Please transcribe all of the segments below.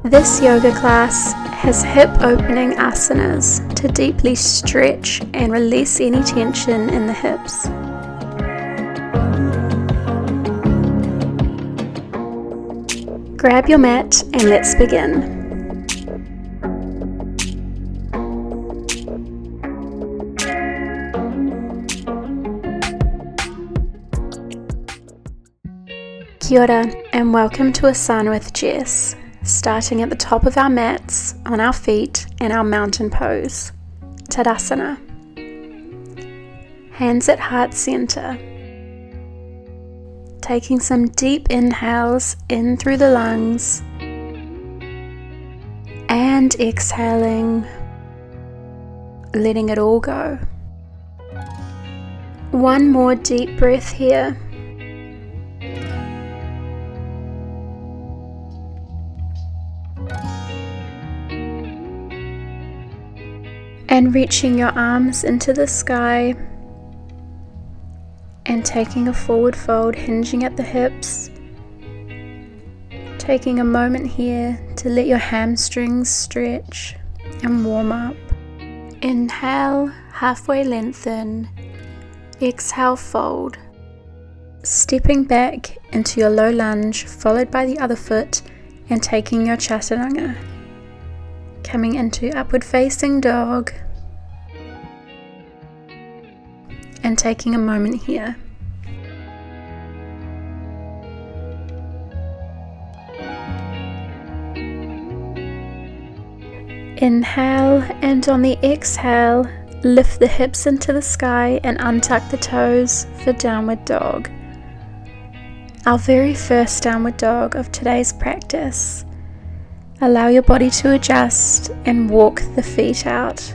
This yoga class has hip opening asanas to deeply stretch and release any tension in the hips. Grab your mat and let's begin. Kia ora and welcome to Asana with Jess, starting at the top of our mats, on our feet in our mountain pose, Tadasana. Hands at heart center. Taking some deep inhales in through the lungs and exhaling, letting it all go. One more deep breath here. And reaching your arms into the sky and taking a forward fold, hinging at the hips. Taking a moment here to let your hamstrings stretch and warm up. Inhale, halfway lengthen. Exhale, fold. Stepping back into your low lunge, followed by the other foot, and taking your chaturanga. Coming into upward facing dog and taking a moment here. Inhale, and on the exhale, lift the hips into the sky and untuck the toes for downward dog. Our very first downward dog of today's practice. Allow your body to adjust and walk the feet out.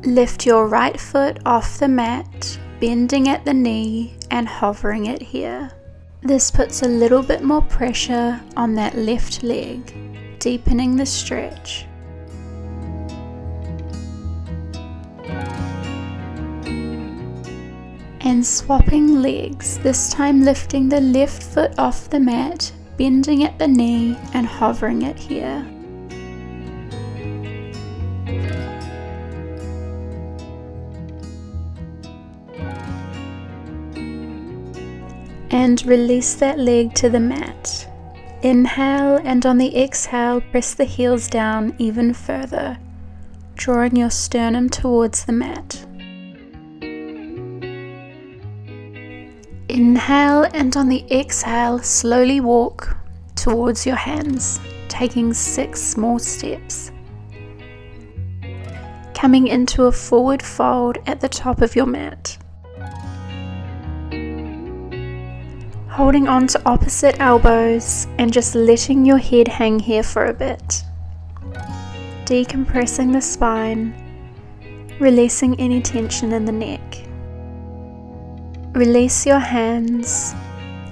Lift your right foot off the mat, bending at the knee and hovering it here. This puts a little bit more pressure on that left leg, deepening the stretch. And swapping legs, this time lifting the left foot off the mat, bending at the knee and hovering it here. And release that leg to the mat. Inhale, and on the exhale, press the heels down even further, drawing your sternum towards the mat. Inhale, and on the exhale, slowly walk towards your hands, taking 6 small steps. Coming into a forward fold at the top of your mat. Holding on to opposite elbows and just letting your head hang here for a bit. Decompressing the spine, releasing any tension in the neck. Release your hands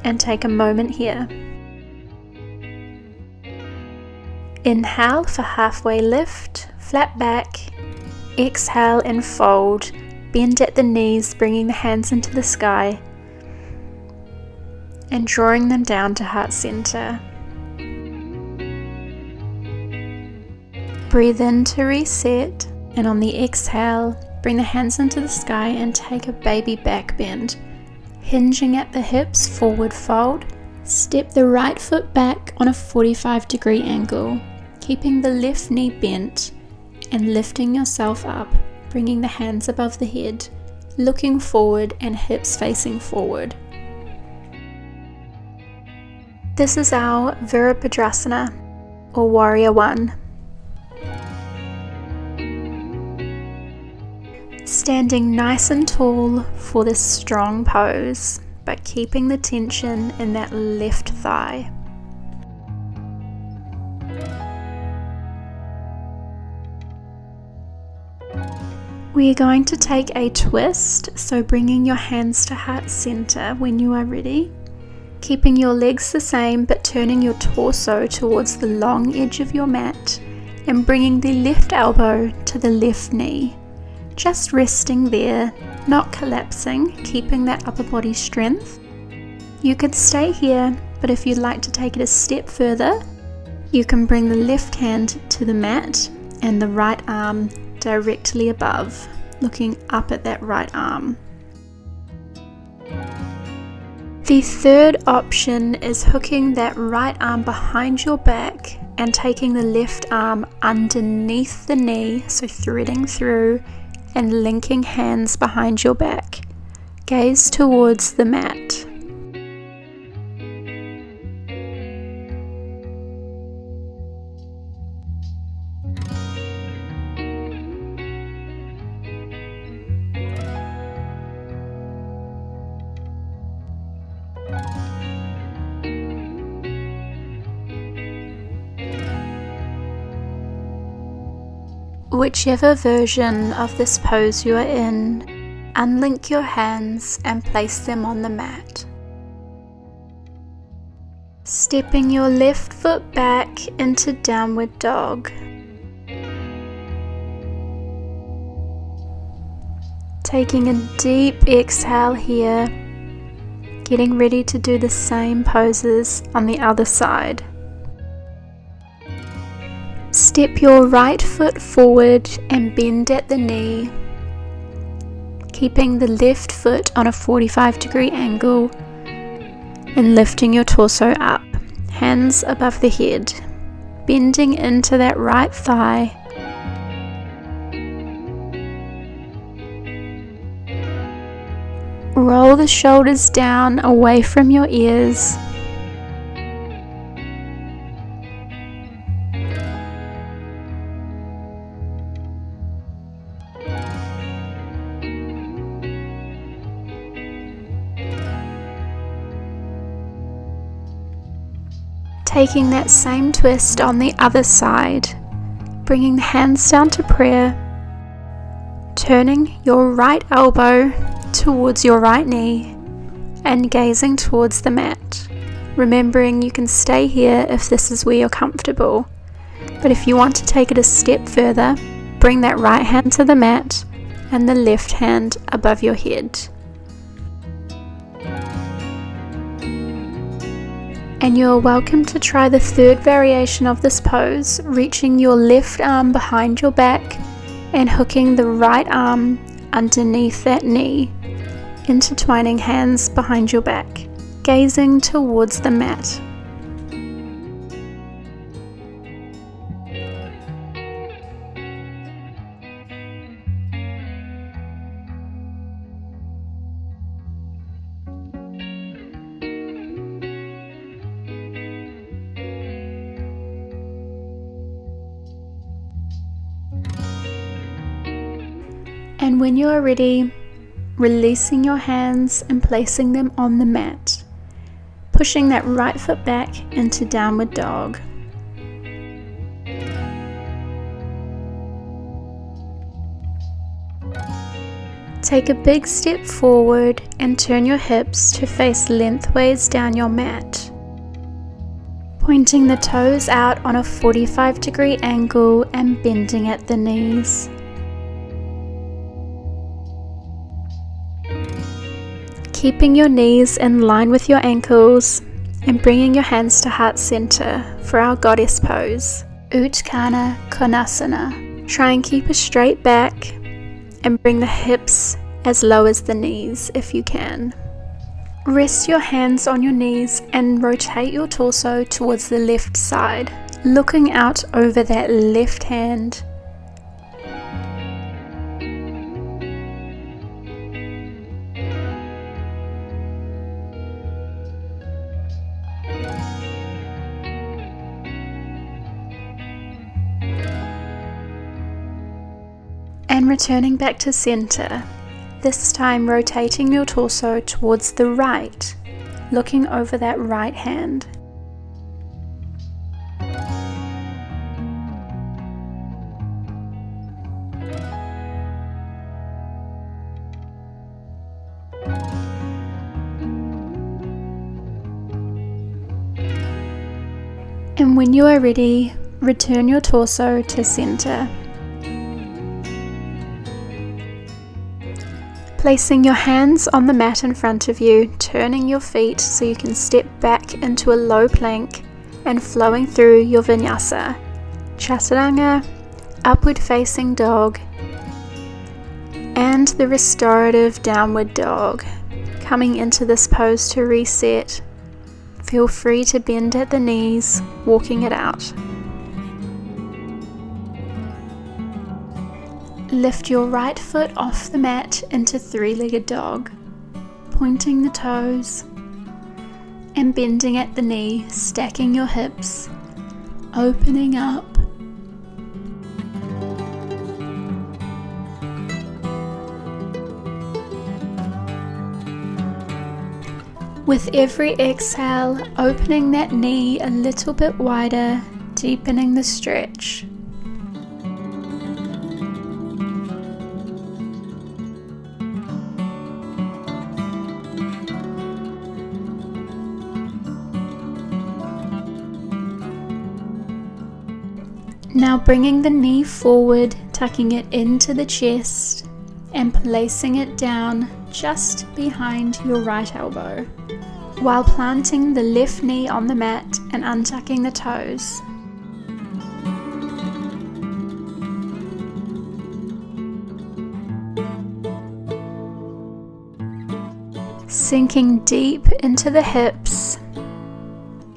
and take a moment here. Inhale for halfway lift, flat back. Exhale and fold, bend at the knees, bringing the hands into the sky. And drawing them down to heart center. Breathe in to reset, and on the exhale, bring the hands into the sky and take a baby back bend. Hinging at the hips, forward fold. Step the right foot back on a 45-degree angle, keeping the left knee bent and lifting yourself up, bringing the hands above the head, looking forward and hips facing forward. This is our Virabhadrasana, or Warrior 1. Standing nice and tall for this strong pose, but keeping the tension in that left thigh. We are going to take a twist, so bringing your hands to heart center when you are ready. Keeping your legs the same but turning your torso towards the long edge of your mat and bringing the left elbow to the left knee. Just resting there, not collapsing, keeping that upper body strength. You could stay here, but if you'd like to take it a step further, you can bring the left hand to the mat and the right arm directly above, looking up at that right arm. The third option is hooking that right arm behind your back and taking the left arm underneath the knee, so threading through and linking hands behind your back. Gaze towards the mat. Whichever version of this pose you are in, unlink your hands and place them on the mat. Stepping your left foot back into downward dog. Taking a deep exhale here, getting ready to do the same poses on the other side. Step your right foot forward and bend at the knee, keeping the left foot on a 45-degree angle and lifting your torso up, hands above the head, bending into that right thigh. Roll the shoulders down away from your ears. Taking that same twist on the other side, bringing the hands down to prayer, turning your right elbow towards your right knee and gazing towards the mat. Remembering you can stay here if this is where you're comfortable, but if you want to take it a step further, bring that right hand to the mat and the left hand above your head. And you're welcome to try the third variation of this pose, reaching your left arm behind your back and hooking the right arm underneath that knee, intertwining hands behind your back, gazing towards the mat. And when you are ready, releasing your hands and placing them on the mat, pushing that right foot back into downward dog. Take a big step forward and turn your hips to face lengthways down your mat, pointing the toes out on a 45-degree angle and bending at the knees. Keeping your knees in line with your ankles and bringing your hands to heart center for our goddess pose, Utthana Konasana. Try and keep a straight back and bring the hips as low as the knees if you can. Rest your hands on your knees and rotate your torso towards the left side, looking out over that left hand. And returning back to center, this time rotating your torso towards the right, looking over that right hand. And when you are ready, return your torso to center. Placing your hands on the mat in front of you, turning your feet so you can step back into a low plank and flowing through your vinyasa, chaturanga, upward facing dog, and the restorative downward dog. Coming into this pose to reset, feel free to bend at the knees, walking it out. Lift your right foot off the mat into three-legged dog, pointing the toes and bending at the knee, stacking your hips, opening up. With every exhale, opening that knee a little bit wider, deepening the stretch. Now bringing the knee forward, tucking it into the chest and placing it down just behind your right elbow, while planting the left knee on the mat and untucking the toes. Sinking deep into the hips,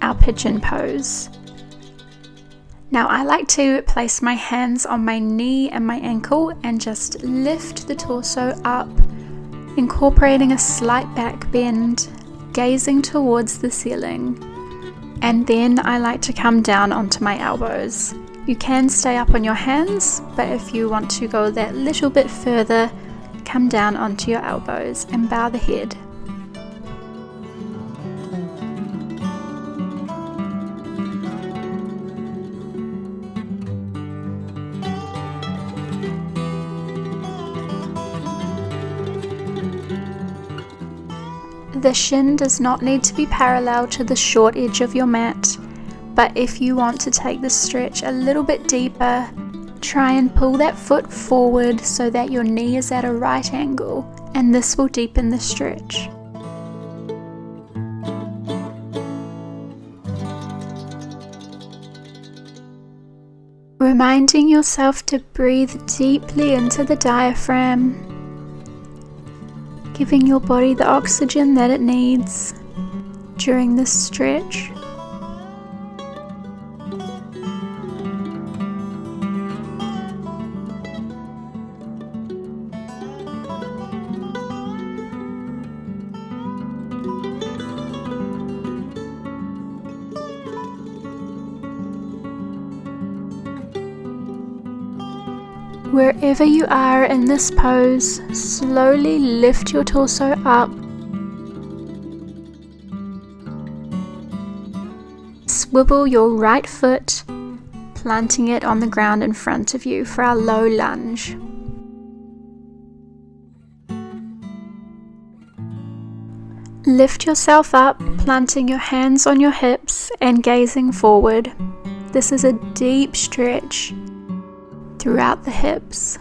our pigeon pose. Now I like to place my hands on my knee and my ankle and just lift the torso up, incorporating a slight back bend, gazing towards the ceiling. And then I like to come down onto my elbows. You can stay up on your hands, but if you want to go that little bit further, come down onto your elbows and bow the head. The shin does not need to be parallel to the short edge of your mat, but if you want to take the stretch a little bit deeper, try and pull that foot forward so that your knee is at a right angle, and this will deepen the stretch. Reminding yourself to breathe deeply into the diaphragm, giving your body the oxygen that it needs during this stretch. Wherever you are in this pose, slowly lift your torso up. Swivel your right foot, planting it on the ground in front of you for our low lunge. Lift yourself up, planting your hands on your hips and gazing forward. This is a deep stretch throughout the hips.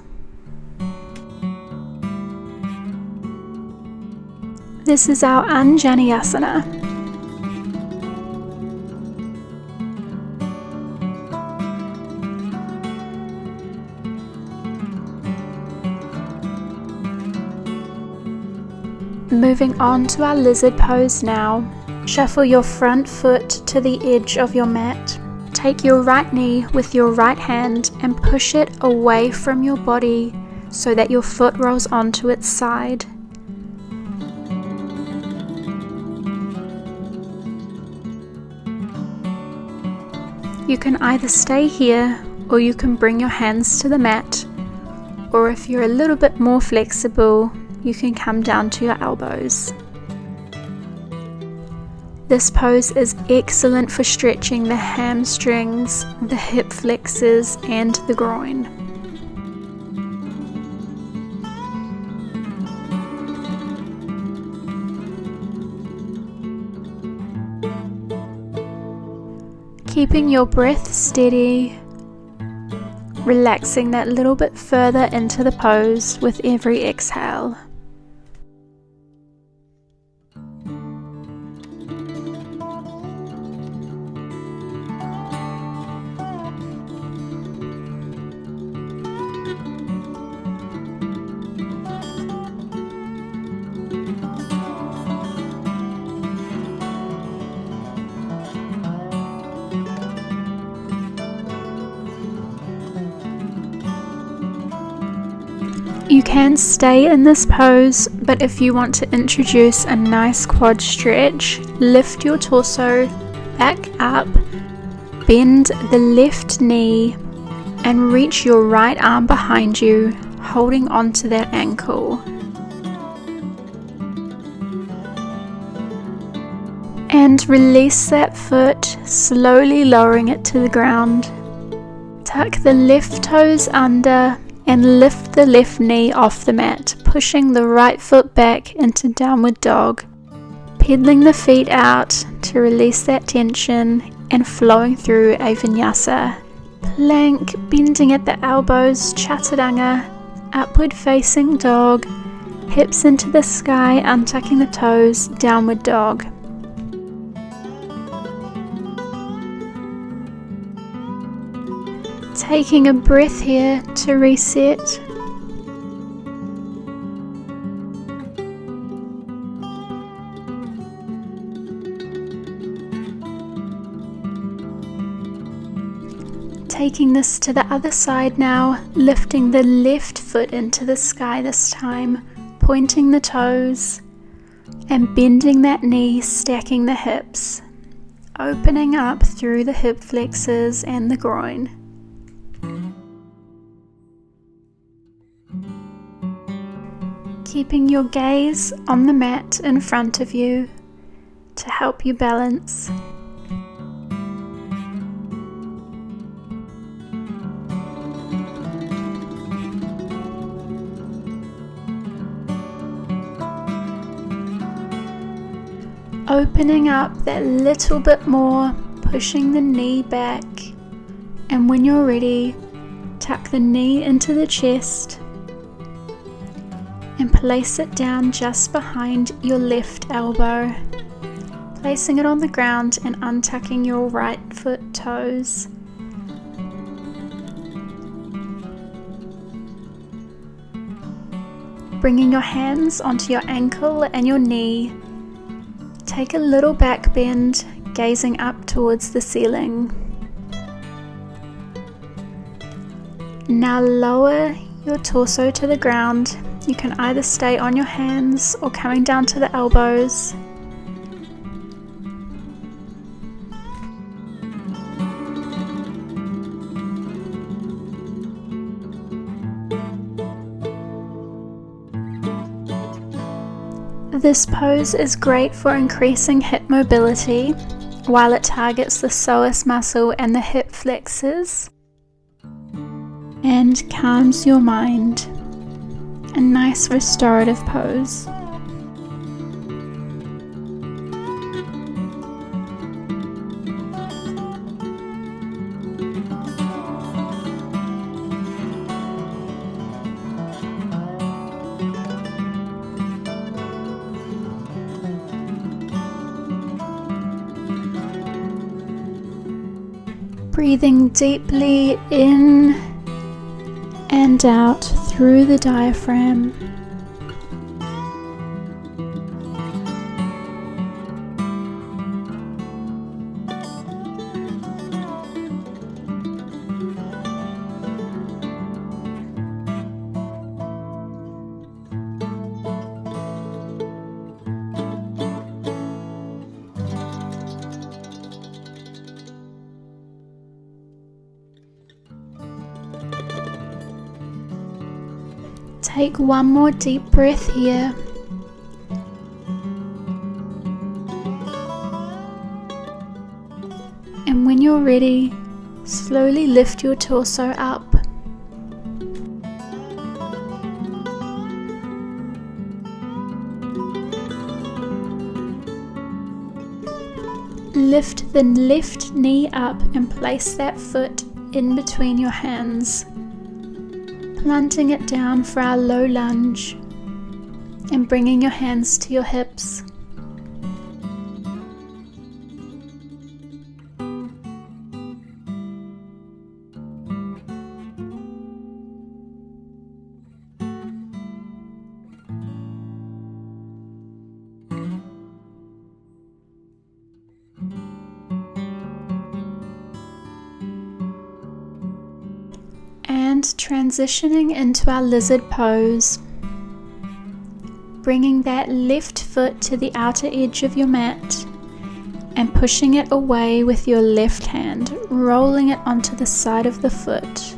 This is our Anjani Asana. Moving on to our lizard pose now. Shuffle your front foot to the edge of your mat. Take your right knee with your right hand and push it away from your body so that your foot rolls onto its side. You can either stay here or you can bring your hands to the mat, or if you're a little bit more flexible, you can come down to your elbows. This pose is excellent for stretching the hamstrings, the hip flexors, and the groin. Keeping your breath steady, relaxing that little bit further into the pose with every exhale. You can stay in this pose, but if you want to introduce a nice quad stretch, lift your torso back up, bend the left knee, and reach your right arm behind you, holding onto that ankle. And release that foot, slowly lowering it to the ground. Tuck the left toes under and lift the left knee off the mat, pushing the right foot back into downward dog, pedaling the feet out to release that tension and flowing through a vinyasa. Plank, bending at the elbows, chaturanga, upward facing dog, hips into the sky, untucking the toes, downward dog. Taking a breath here to reset. Taking this to the other side now, lifting the left foot into the sky this time, pointing the toes and bending that knee, stacking the hips, opening up through the hip flexors and the groin. Keeping your gaze on the mat in front of you to help you balance. Opening up that little bit more, pushing the knee back, and when you're ready, tuck the knee into the chest and place it down just behind your left elbow, placing it on the ground and untucking your right foot toes. Bringing your hands onto your ankle and your knee, take a little back bend, gazing up towards the ceiling. Now lower your torso to the ground. You can either stay on your hands or coming down to the elbows. This pose is great for increasing hip mobility while it targets the psoas muscle and the hip flexors and calms your mind. A nice restorative pose. Breathing deeply in and out through the diaphragm. Take one more deep breath here. And when you're ready, slowly lift your torso up. lift the left knee up and place that foot in between your hands, planting it down for our low lunge and bringing your hands to your hips. And transitioning into our lizard pose, bringing that left foot to the outer edge of your mat and pushing it away with your left hand, rolling it onto the side of the foot.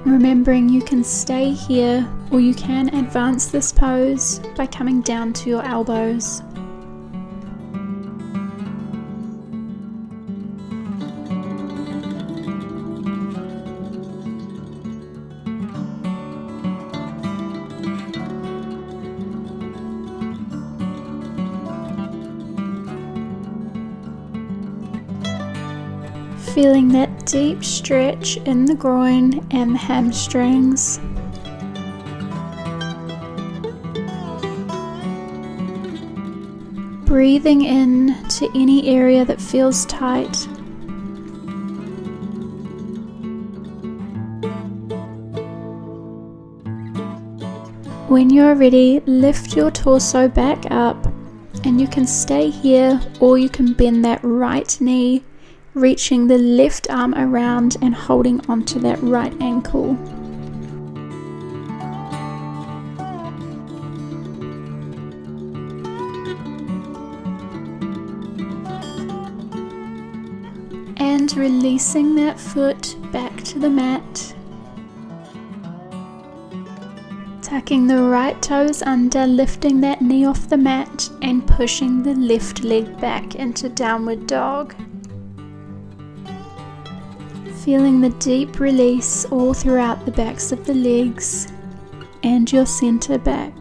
Remembering you can stay here or you can advance this pose by coming down to your elbows. Feeling that deep stretch in the groin and the hamstrings. Breathing in to any area that feels tight. When you're ready, lift your torso back up, and you can stay here or you can bend that right knee, reaching the left arm around and holding onto that right ankle. And releasing that foot back to the mat. Tucking the right toes under, lifting that knee off the mat and pushing the left leg back into downward dog. Feeling the deep release all throughout the backs of the legs and your center back.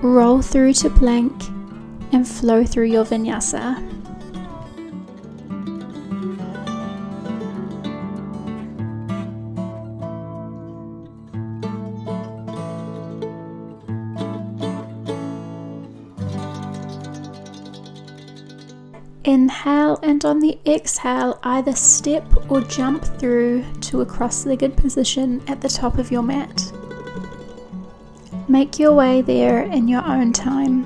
Roll through to plank and flow through your vinyasa. Inhale, and on the exhale, either step or jump through to a cross-legged position at the top of your mat. Make your way there in your own time.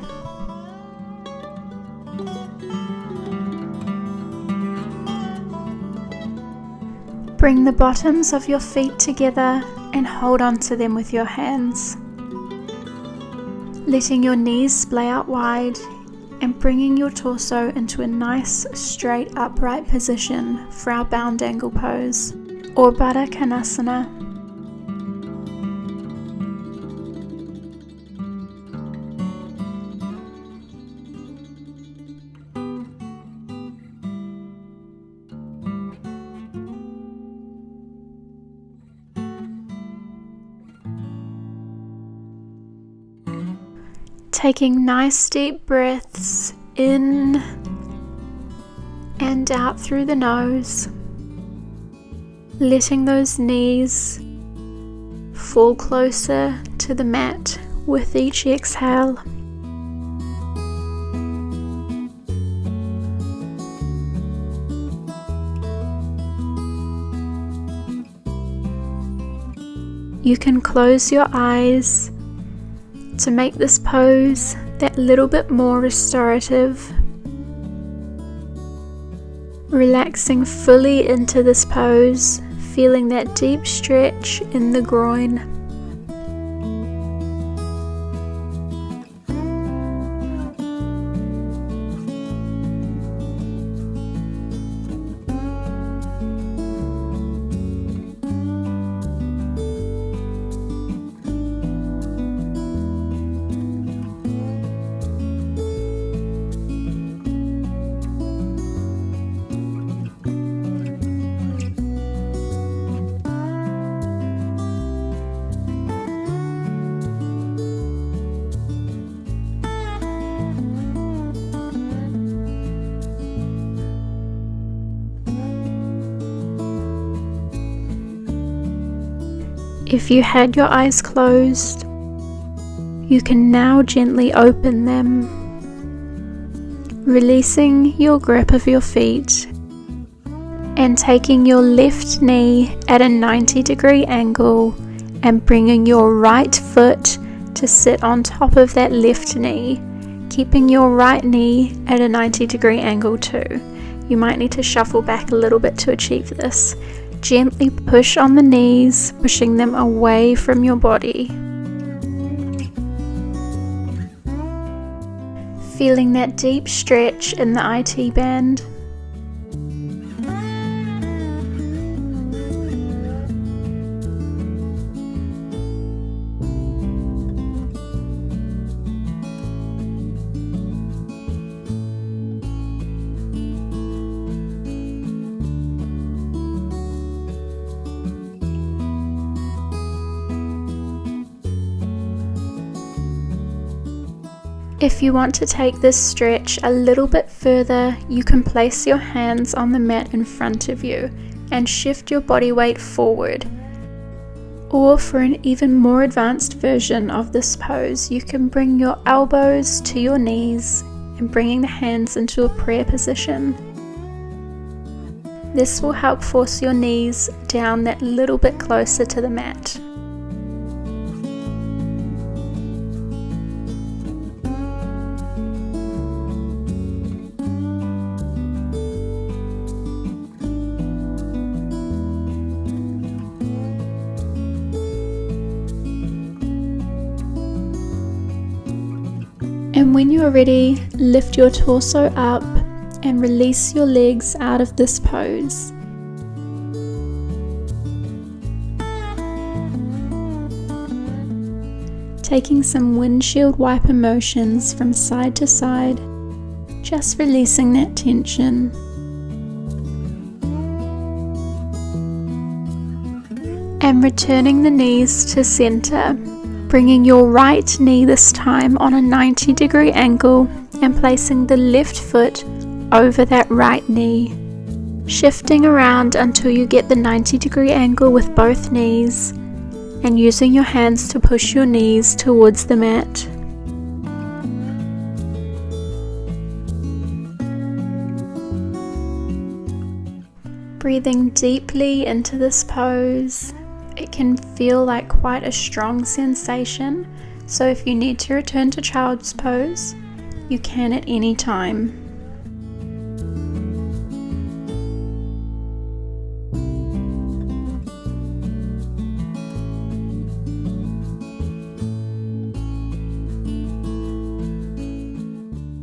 Bring the bottoms of your feet together and hold on to them with your hands. Letting your knees splay out wide and bringing your torso into a nice straight upright position for our bound angle pose or Baddha Konasana. Taking nice deep breaths in and out through the nose, letting those knees fall closer to the mat with each exhale. You can close your eyes to make this pose that little bit more restorative. Relaxing fully into this pose, feeling that deep stretch in the groin. If you had your eyes closed, you can now gently open them, releasing your grip of your feet and taking your left knee at a 90-degree angle and bringing your right foot to sit on top of that left knee, keeping your right knee at a 90-degree angle too. You might need to shuffle back a little bit to achieve this. Gently push on the knees, pushing them away from your body. Feeling that deep stretch in the IT band. If you want to take this stretch a little bit further, you can place your hands on the mat in front of you and shift your body weight forward. Or for an even more advanced version of this pose, you can bring your elbows to your knees and bringing the hands into a prayer position. This will help force your knees down that little bit closer to the mat. And when you are ready, lift your torso up and release your legs out of this pose. Taking some windshield wiper motions from side to side, just releasing that tension. And returning the knees to center. Bringing your right knee this time on a 90-degree angle and placing the left foot over that right knee. Shifting around until you get the 90-degree angle with both knees and using your hands to push your knees towards the mat. Breathing deeply into this pose. It can feel like quite a strong sensation, so if you need to return to child's pose, you can at any time.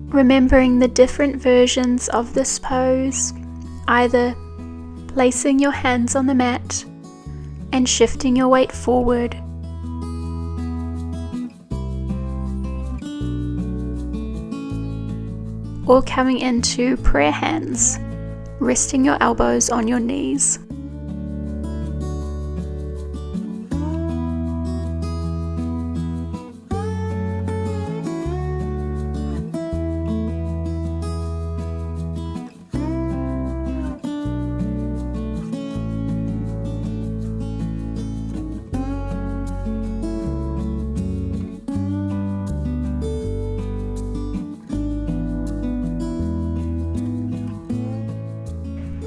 Remembering the different versions of this pose, either placing your hands on the mat and shifting your weight forward, or coming into prayer hands, resting your elbows on your knees.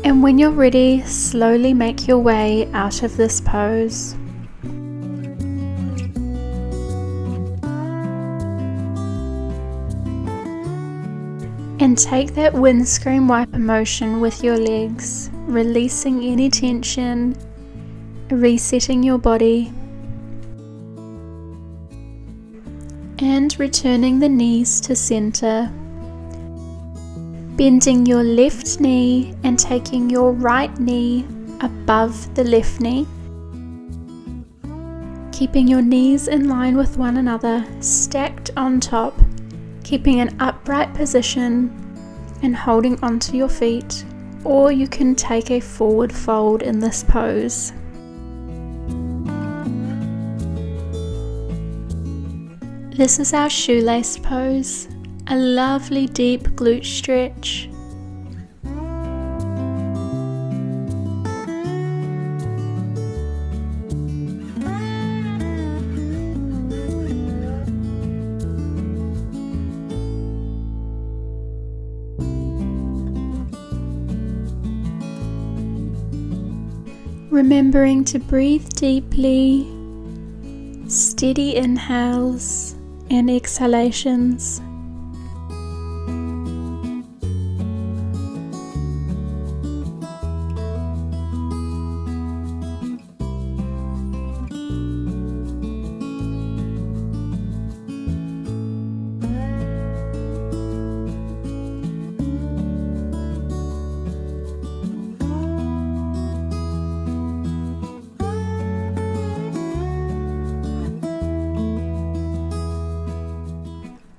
And when you're ready, slowly make your way out of this pose. And take that windscreen wiper motion with your legs, releasing any tension, resetting your body, and returning the knees to center. Bending your left knee and taking your right knee above the left knee. Keeping your knees in line with one another, stacked on top, keeping an upright position and holding onto your feet, or you can take a forward fold in this pose. This is our shoelace pose. A lovely deep glute stretch. Remembering to breathe deeply, steady inhales and exhalations.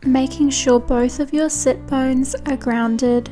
Making sure both of your sit bones are grounded.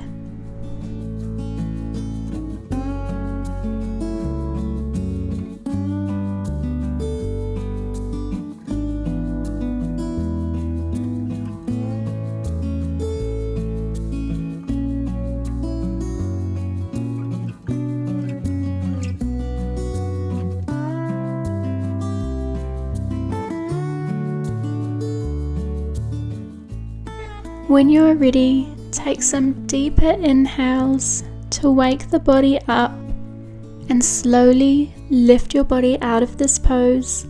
When you are ready, take some deeper inhales to wake the body up and slowly lift your body out of this pose,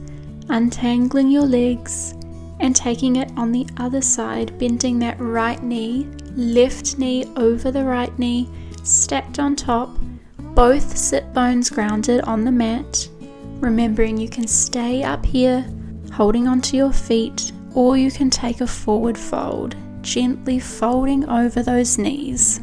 untangling your legs and taking it on the other side, bending that right knee, left knee over the right knee, stacked on top, both sit bones grounded on the mat. Remembering you can stay up here, holding onto your feet, or you can take a forward fold, gently folding over those knees.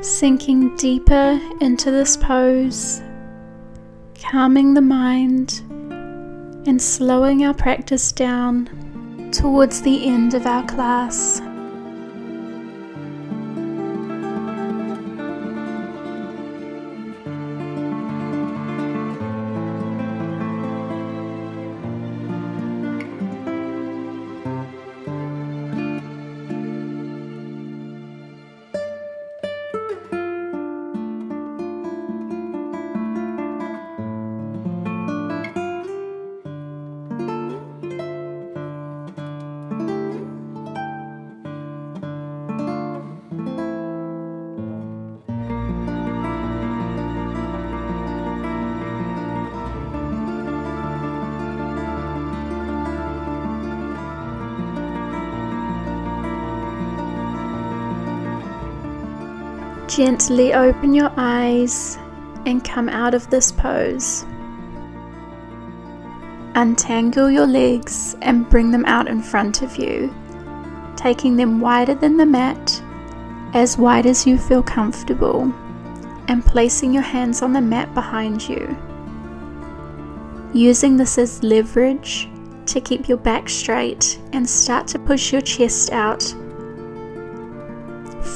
Sinking deeper into this pose, calming the mind and slowing our practice down towards the end of our class. Gently open your eyes and come out of this pose. Untangle your legs and bring them out in front of you, taking them wider than the mat, as wide as you feel comfortable, and placing your hands on the mat behind you. Using this as leverage to keep your back straight and start to push your chest out,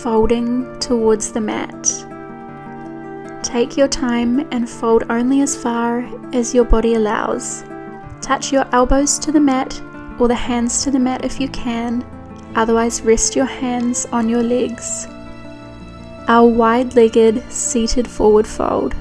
folding towards the mat. Take your time and fold only as far as your body allows. Touch your elbows to the mat or the hands to the mat if you can, otherwise rest your hands on your legs. Our wide-legged seated forward fold.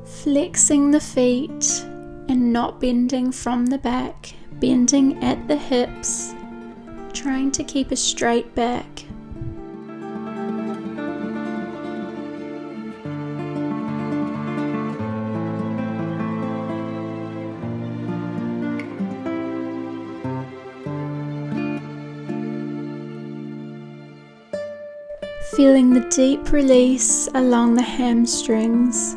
Flexing the feet and not bending from the back, bending at the hips, trying to keep a straight back. Feeling the deep release along the hamstrings.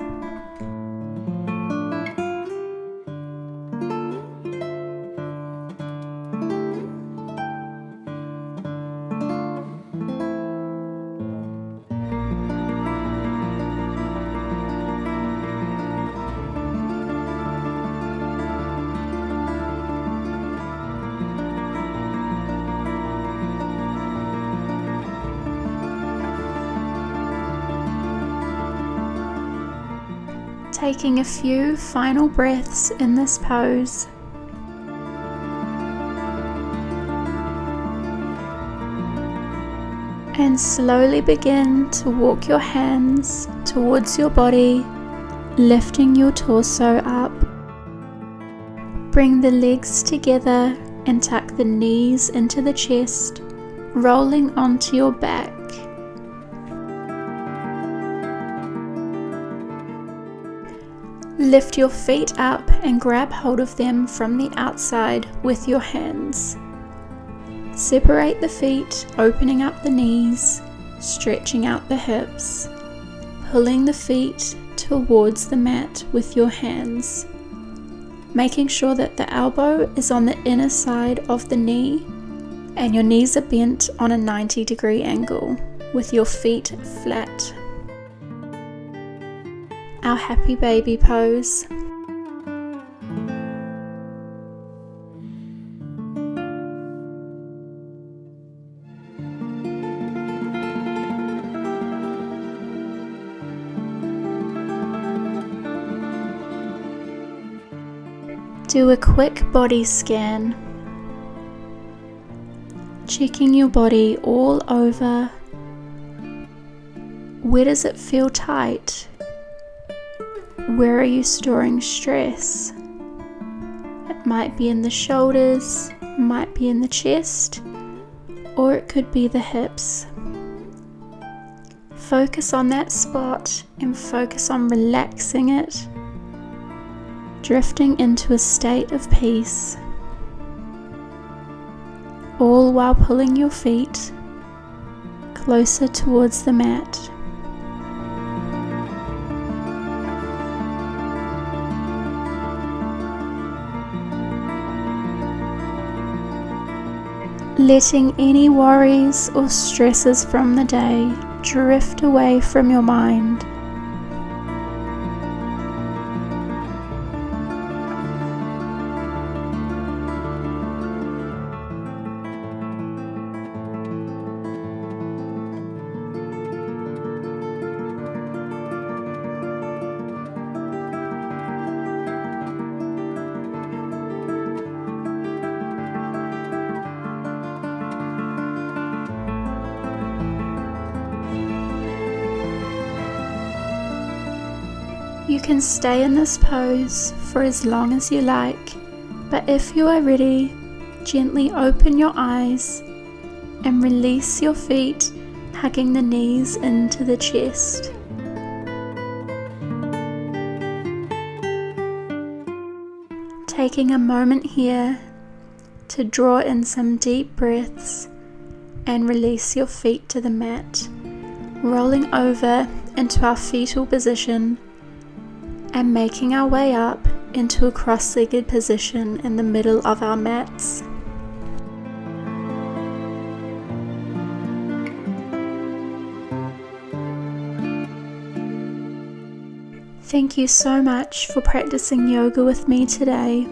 Taking a few final breaths in this pose. And slowly begin to walk your hands towards your body, lifting your torso up. Bring the legs together and tuck the knees into the chest, rolling onto your back. Lift your feet up and grab hold of them from the outside with your hands. Separate the feet, opening up the knees, stretching out the hips, pulling the feet towards the mat with your hands, making sure that the elbow is on the inner side of the knee and your knees are bent on a 90-degree angle with your feet flat. Our happy baby pose. Do a quick body scan, checking your body all over. Where does it feel tight? Where are you storing stress? It might be in the shoulders, might be in the chest, or it could be the hips. Focus on that spot and focus on relaxing it, drifting into a state of peace, all while pulling your feet closer towards the mat. Letting any worries or stresses from the day drift away from your mind. You can stay in this pose for as long as you like, but if you are ready, gently open your eyes and release your feet, hugging the knees into the chest. Taking a moment here to draw in some deep breaths and release your feet to the mat, rolling over into our fetal position and making our way up into a cross-legged position in the middle of our mats. Thank you so much for practicing yoga with me today.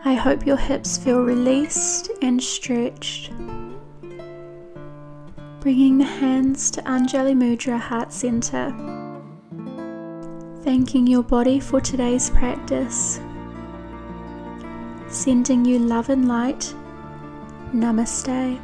I hope your hips feel released and stretched. Bringing the hands to Anjali Mudra, Heart Center. Thanking your body for today's practice. Sending you love and light. Namaste.